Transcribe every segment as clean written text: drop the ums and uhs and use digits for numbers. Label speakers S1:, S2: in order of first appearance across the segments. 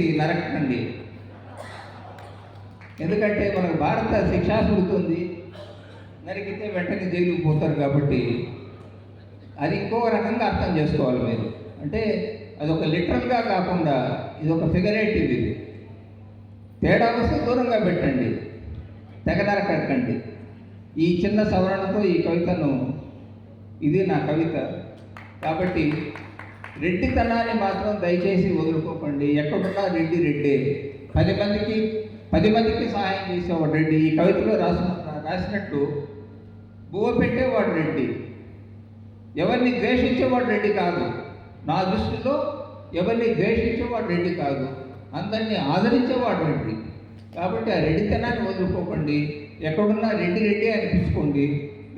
S1: దయచేసి నరకండి. ఎందుకంటే మనకు భారత శిక్షా స్మృతి ఉంది, నరికితే వెంటనే జైలుకు పోతారు. కాబట్టి అది ఇంకో రకంగా అర్థం చేసుకోవాలి మీరు. అంటే అదొక లిటరల్గా కాకుండా ఇది ఒక ఫిగరేటివ్. ఇది తేడా వస్తే దూరంగా పెట్టండి, తెగ నరకండి. ఈ చిన్న సవరణతో ఈ కవితను, ఇది నా కవిత కాబట్టి రెడ్డితనాన్ని మాత్రం దయచేసి వదులుకోకండి. ఎక్కడున్నా రెడ్డి రెడ్డే. 10 మందికి సహాయం చేసేవాడు రెడ్డి. ఈ కవితలో రాసినట్టు బువ్వ పెట్టేవాడు రెడ్డి. ఎవరిని ద్వేషించేవాడు రెడ్డి కాదు. నా దృష్టిలో ఎవరిని ద్వేషించేవాడు రెడ్డి కాదు, అందరినీ ఆదరించేవాడు రెడ్డి. కాబట్టి ఆ రెడ్డితనాన్ని వదులుకోకండి. ఎక్కడున్నా రెడ్డి రెడ్డి అనిపించుకోండి.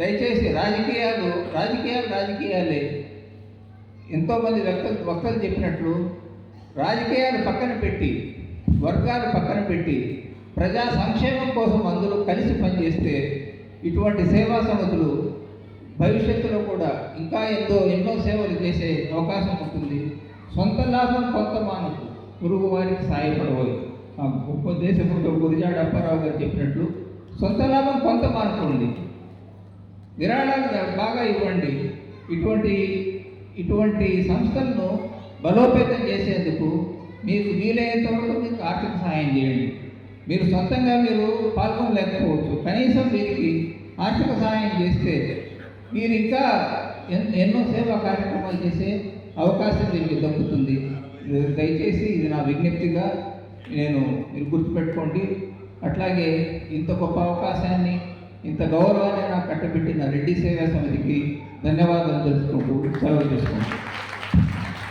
S1: దయచేసి రాజకీయాలే. ఎంతోమంది వక్తలు చెప్పినట్లు రాజకీయాలు పక్కన పెట్టి, వర్గాలు పక్కన పెట్టి ప్రజా సంక్షేమం కోసం అందరూ కలిసి పనిచేస్తే ఇటువంటి సేవా సమితులు భవిష్యత్తులో కూడా ఇంకా ఎన్నో సేవలు చేసే అవకాశం ఉంటుంది. సొంత లాభం కొంత మానకు, పొరుగు వారికి సాయపడవచ్చు. గొప్ప దేశపుడు గురిజాడ అప్పారావు గారు చెప్పినట్లు సొంత లాభం కొంత మానుకోండి, విరాళాలు బాగా ఇవ్వండి. ఇటువంటి సంస్థలను బలోపేతం చేసేందుకు మీకు వీలైనంత వరకు మీకు ఆర్థిక సహాయం చేయండి. మీరు సొంతంగా పాల్గొనలేకపోవచ్చు, కనీసం వీరికి ఆర్థిక సహాయం చేస్తే మీరు ఇంకా ఎన్నో సేవా కార్యక్రమాలు చేసే అవకాశం మీకు దక్కుతుంది. దయచేసి ఇది నా విజ్ఞప్తిగా మీరు గుర్తుపెట్టుకోండి. అట్లాగే ఇంత గొప్ప అవకాశాన్ని, ఇంత గౌరవాన్ని నాకు కట్టబెట్టిన రెడ్డి సేవా సమితికి ధన్యవాదాలు తెలుపుకుంటూ సెలవు చేసుకుంటాను.